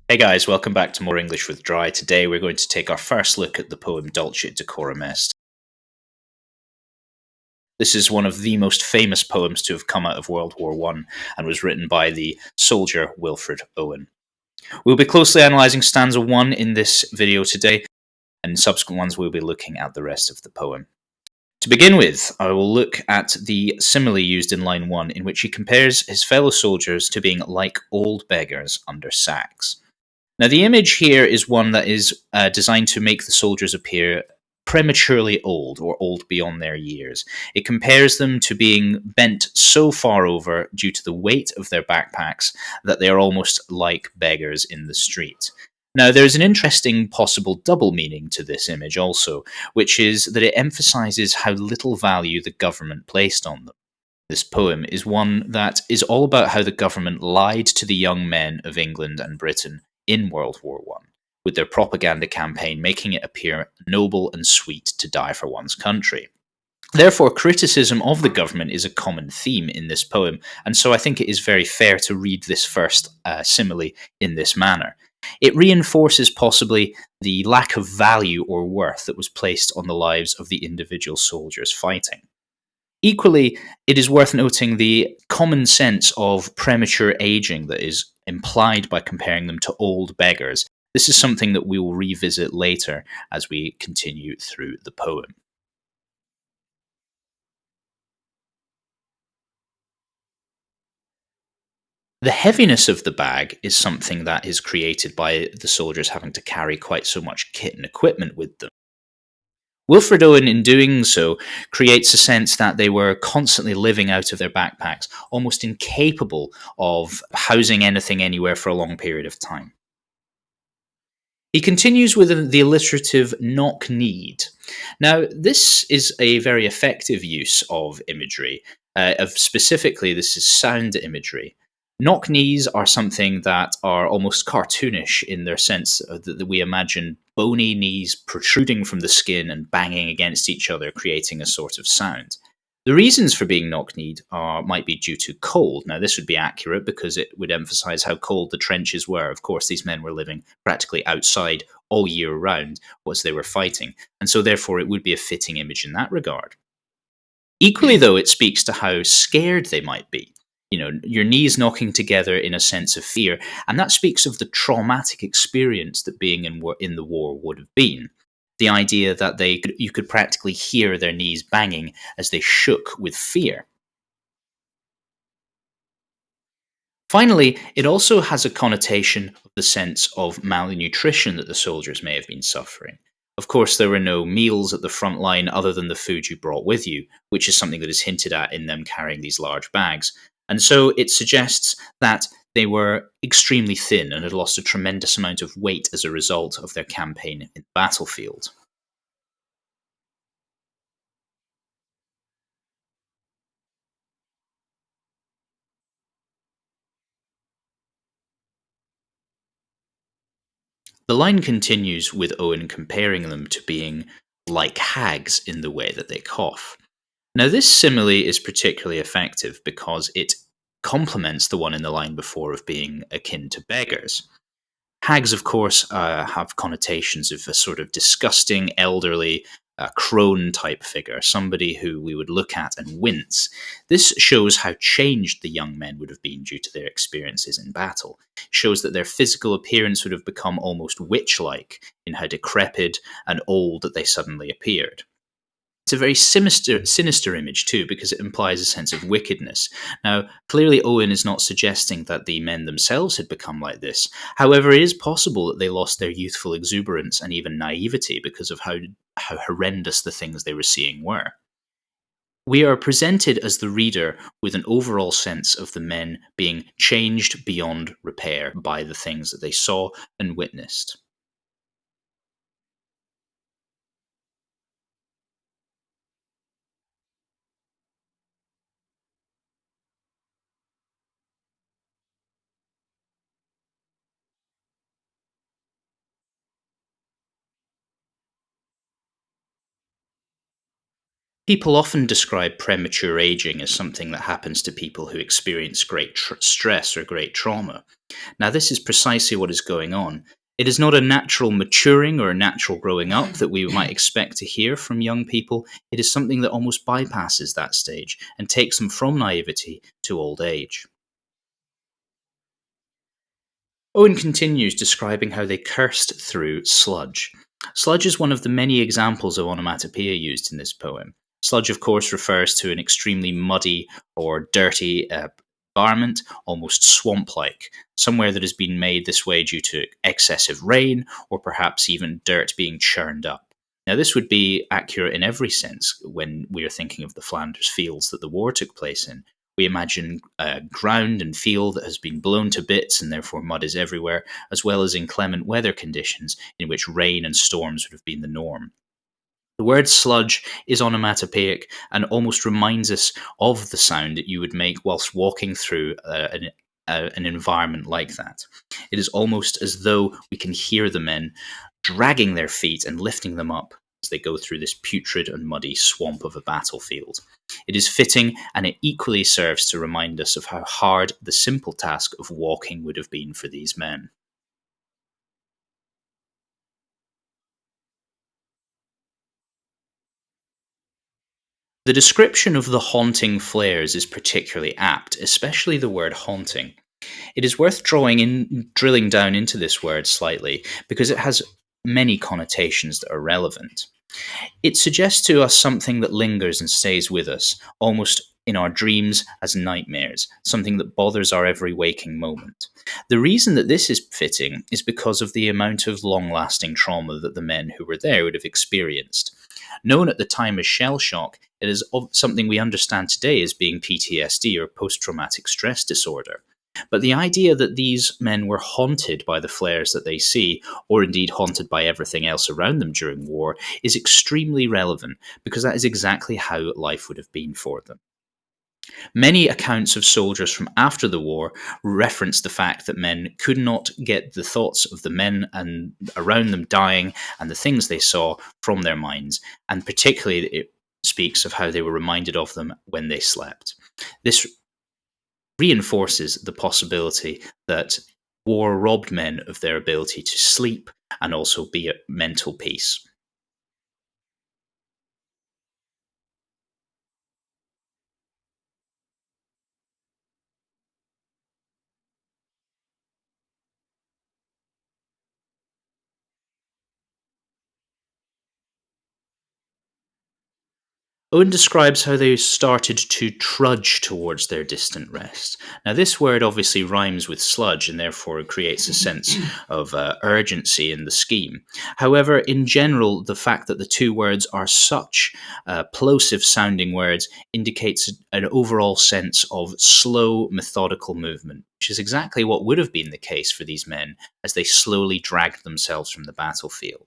Hey guys, welcome back to More English with Dry. Today we're going to take our first look at the poem Dulce, Decorum Est. This is one of the most famous poems to have come out of World War One and was written by the soldier Wilfred Owen. We'll be closely analysing stanza 1 in this video today, and in subsequent ones we'll be looking at the rest of the poem. To begin with, I will look at the simile used in line 1, in which he compares his fellow soldiers to being like old beggars under sacks. Now, the image here is one that is designed to make the soldiers appear prematurely old or old beyond their years. It compares them to being bent so far over due to the weight of their backpacks that they are almost like beggars in the street. Now, there's an interesting possible double meaning to this image also, which is that it emphasizes how little value the government placed on them. This poem is one that is all about how the government lied to the young men of England and Britain in World War One, with their propaganda campaign making it appear noble and sweet to die for one's country. Therefore, criticism of the government is a common theme in this poem, and so I think it is very fair to read this first simile in this manner. It reinforces possibly the lack of value or worth that was placed on the lives of the individual soldiers fighting. Equally, it is worth noting the common sense of premature aging that is implied by comparing them to old beggars. This is something that we will revisit later as we continue through the poem. The heaviness of the bag is something that is created by the soldiers having to carry quite so much kit and equipment with them. Wilfred Owen, in doing so, creates a sense that they were constantly living out of their backpacks, almost incapable of housing anything anywhere for a long period of time. He continues with the alliterative knock need. Now, this is a very effective use of imagery. Specifically, this is sound imagery. Knock knees are something that are almost cartoonish in their sense that we imagine bony knees protruding from the skin and banging against each other, creating a sort of sound. The reasons for being knock-kneed might be due to cold. Now, this would be accurate because it would emphasize how cold the trenches were. Of course, these men were living practically outside all year round as they were fighting, and so therefore it would be a fitting image in that regard. Equally, though, it speaks to how scared they might be. You know, your knees knocking together in a sense of fear, and that speaks of the traumatic experience that being in the war would have been. The idea that you could practically hear their knees banging as they shook with fear. Finally, it also has a connotation of the sense of malnutrition that the soldiers may have been suffering. Of course, there were no meals at the front line other than the food you brought with you, which is something that is hinted at in them carrying these large bags. And so it suggests that they were extremely thin and had lost a tremendous amount of weight as a result of their campaign in the battlefield. The line continues with Owen comparing them to being like hags in the way that they cough. Now, this simile is particularly effective because it complements the one in the line before of being akin to beggars. Hags, of course, have connotations of a sort of disgusting, elderly, crone type figure, somebody who we would look at and wince. This shows how changed the young men would have been due to their experiences in battle. It shows that their physical appearance would have become almost witch like in how decrepit and old that they suddenly appeared. It's a very sinister image too, because it implies a sense of wickedness. Now, clearly, Owen is not suggesting that the men themselves had become like this. However, it is possible that they lost their youthful exuberance and even naivety because of how horrendous the things they were seeing were. We are presented as the reader with an overall sense of the men being changed beyond repair by the things that they saw and witnessed. People often describe premature aging as something that happens to people who experience great stress or great trauma. Now, this is precisely what is going on. It is not a natural maturing or a natural growing up that we might expect to hear from young people. It is something that almost bypasses that stage and takes them from naivety to old age. Owen continues describing how they cursed through sludge. Sludge is one of the many examples of onomatopoeia used in this poem. Sludge, of course, refers to an extremely muddy or dirty environment, almost swamp like, somewhere that has been made this way due to excessive rain or perhaps even dirt being churned up. Now, this would be accurate in every sense when we are thinking of the Flanders fields that the war took place in. We imagine ground and field that has been blown to bits and therefore mud is everywhere, as well as inclement weather conditions in which rain and storms would have been the norm. The word sludge is onomatopoeic and almost reminds us of the sound that you would make whilst walking through an environment like that. It is almost as though we can hear the men dragging their feet and lifting them up as they go through this putrid and muddy swamp of a battlefield. It is fitting, and it equally serves to remind us of how hard the simple task of walking would have been for these men. The description of the haunting flares is particularly apt, especially the word haunting. It is worth drilling down into this word slightly because it has many connotations that are relevant. It suggests to us something that lingers and stays with us, almost in our dreams as nightmares, something that bothers our every waking moment. The reason that this is fitting is because of the amount of long lasting trauma that the men who were there would have experienced. Known at the time as shell shock, it is something we understand today as being PTSD or post traumatic stress disorder. But the idea that these men were haunted by the flares that they see, or indeed haunted by everything else around them during war, is extremely relevant because that is exactly how life would have been for them. Many accounts of soldiers from after the war reference the fact that men could not get the thoughts of the men and around them dying and the things they saw from their minds, and particularly it speaks of how they were reminded of them when they slept. This reinforces the possibility that war robbed men of their ability to sleep and also be at mental peace. Owen describes how they started to trudge towards their distant rest. Now, this word obviously rhymes with sludge and therefore creates a sense of urgency in the scheme. However, in general, the fact that the two words are such plosive sounding words indicates an overall sense of slow, methodical movement, which is exactly what would have been the case for these men as they slowly dragged themselves from the battlefield.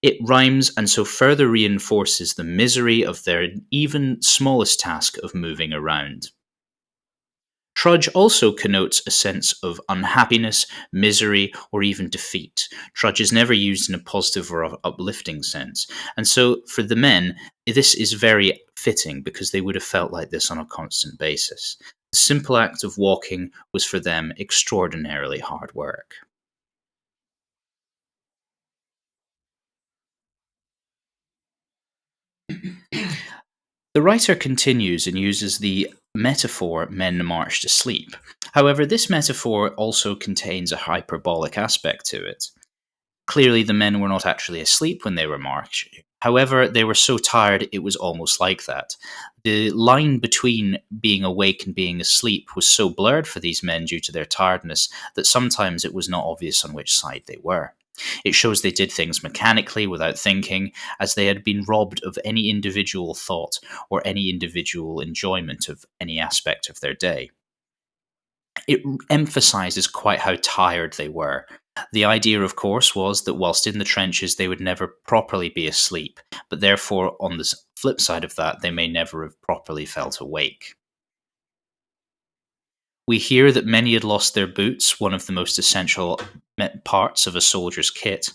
It rhymes and so further reinforces the misery of their even smallest task of moving around. Trudge also connotes a sense of unhappiness, misery, or even defeat. Trudge is never used in a positive or uplifting sense. And so for the men, this is very fitting because they would have felt like this on a constant basis. The simple act of walking was for them extraordinarily hard work. The writer continues and uses the metaphor men march to sleep. However, this metaphor also contains a hyperbolic aspect to it. Clearly, the men were not actually asleep when they were marching. However, they were so tired it was almost like that. The line between being awake and being asleep was so blurred for these men due to their tiredness that sometimes it was not obvious on which side they were. It shows they did things mechanically without thinking, as they had been robbed of any individual thought or any individual enjoyment of any aspect of their day. It emphasizes quite how tired they were. The idea, of course, was that whilst in the trenches, they would never properly be asleep, but therefore, on the flip side of that, they may never have properly felt awake. We hear that many had lost their boots, one of the most essential parts of a soldier's kit,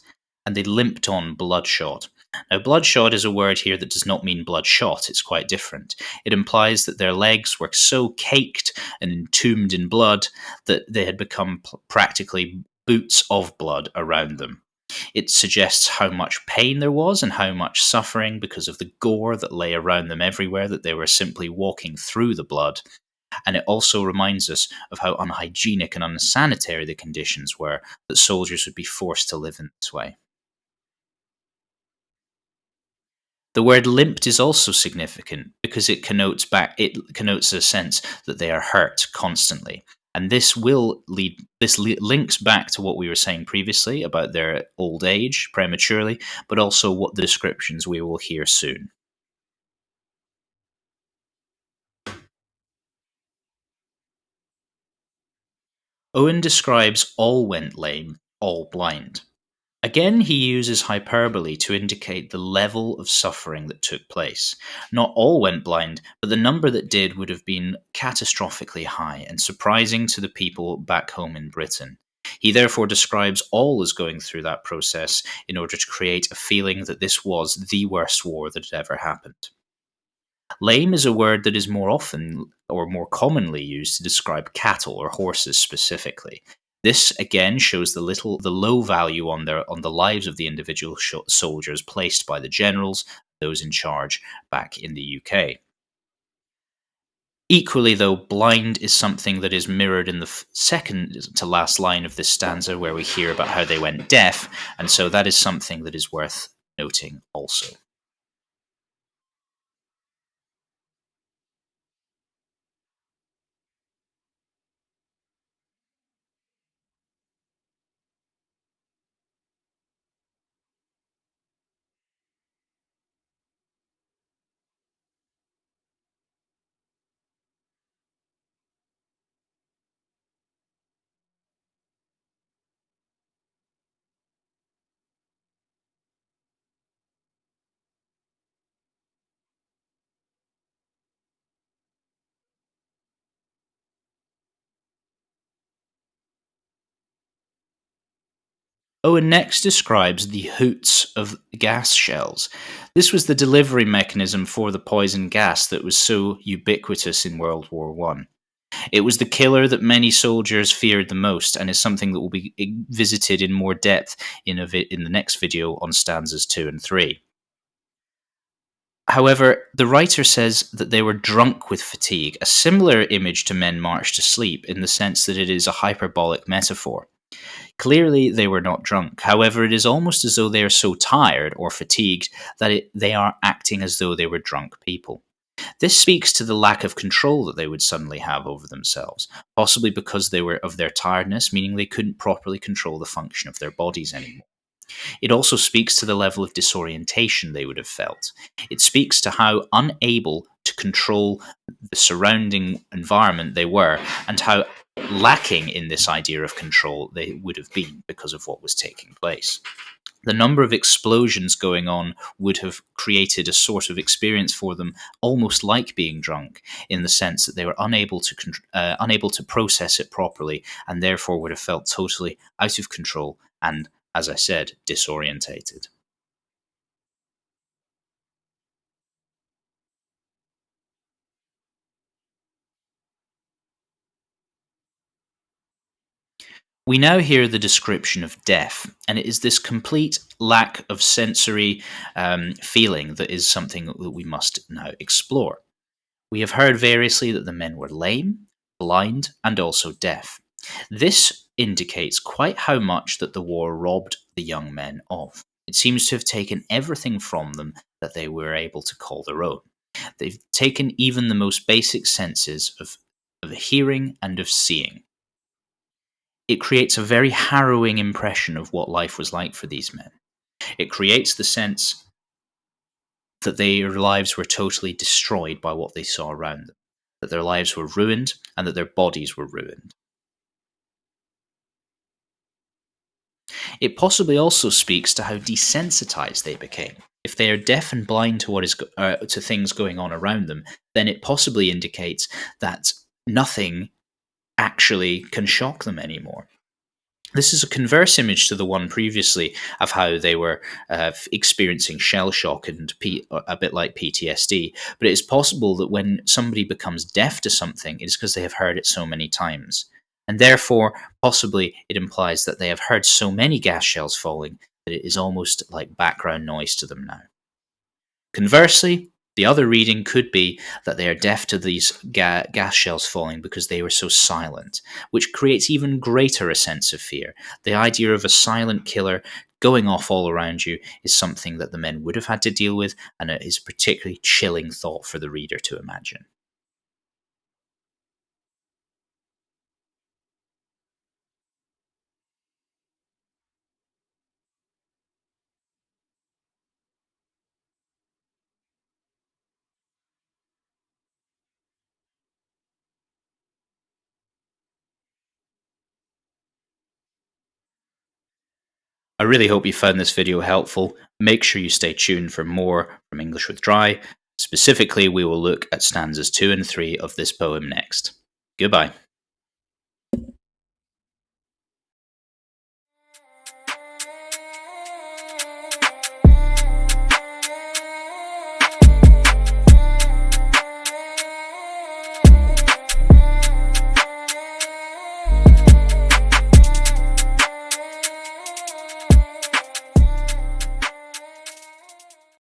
and they limped on bloodshot. Now, bloodshot is a word here that does not mean bloodshot, it's quite different. It implies that their legs were so caked and entombed in blood that they had become practically boots of blood around them. It suggests how much pain there was and how much suffering because of the gore that lay around them everywhere, that they were simply walking through the blood. And it also reminds us of how unhygienic and unsanitary the conditions were, that soldiers would be forced to live in this way. The word limped is also significant because it connotes a sense that they are hurt constantly. And this links back to what we were saying previously about their old age prematurely, but also what the descriptions we will hear soon. Owen describes all went lame, all blind. Again, he uses hyperbole to indicate the level of suffering that took place. Not all went blind, but the number that did would have been catastrophically high and surprising to the people back home in Britain. He therefore describes all as going through that process in order to create a feeling that this was the worst war that had ever happened. Lame is a word that is more often or more commonly used to describe cattle or horses specifically. This again shows the low value on the lives of the individual soldiers placed by the generals, those in charge back in the UK. Equally, though, blind is something that is mirrored in the second to last line of this stanza, where we hear about how they went deaf, and so that is something that is worth noting also. Owen next describes the Hoots of Gas Shells. This was the delivery mechanism for the poison gas that was so ubiquitous in World War One. It was the killer that many soldiers feared the most, and is something that will be visited in more depth in the next video on stanzas 2 and 3. However, the writer says that they were drunk with fatigue, a similar image to men march to sleep in the sense that it is a hyperbolic metaphor. Clearly, they were not drunk. However, it is almost as though they are so tired or fatigued that they are acting as though they were drunk people. This speaks to the lack of control that they would suddenly have over themselves, possibly because they were of their tiredness, meaning they couldn't properly control the function of their bodies anymore. It also speaks to the level of disorientation they would have felt. It speaks to how unable to control the surrounding environment they were, and how lacking in this idea of control they would have been because of what was taking place. The number of explosions going on would have created a sort of experience for them almost like being drunk, in the sense that they were unable to process it properly, and therefore would have felt totally out of control and, as I said, disorientated. We now hear the description of death, and it is this complete lack of sensory feeling that is something that we must now explore. We have heard variously that the men were lame, blind, and also deaf. This indicates quite how much that the war robbed the young men of. It seems to have taken everything from them that they were able to call their own. They've taken even the most basic senses of hearing and of seeing. It creates a very harrowing impression of what life was like for these men. It creates the sense that their lives were totally destroyed by what they saw around them, that their lives were ruined and that their bodies were ruined. It possibly also speaks to how desensitized they became. If they are deaf and blind to to things going on around them, then it possibly indicates that nothing actually can shock them anymore. This is a converse image to the one previously of how they were experiencing shell shock and a bit like PTSD. But it is possible that when somebody becomes deaf to something, it is because they have heard it so many times. And therefore, possibly it implies that they have heard so many gas shells falling that it is almost like background noise to them now. Conversely, the other reading could be that they are deaf to these gas shells falling because they were so silent, which creates even greater a sense of fear. The idea of a silent killer going off all around you is something that the men would have had to deal with, and it is a particularly chilling thought for the reader to imagine. I really hope you found this video helpful. Make sure you stay tuned for more from English with Dry. Specifically, we will look at stanzas 2 and 3 of this poem next. Goodbye.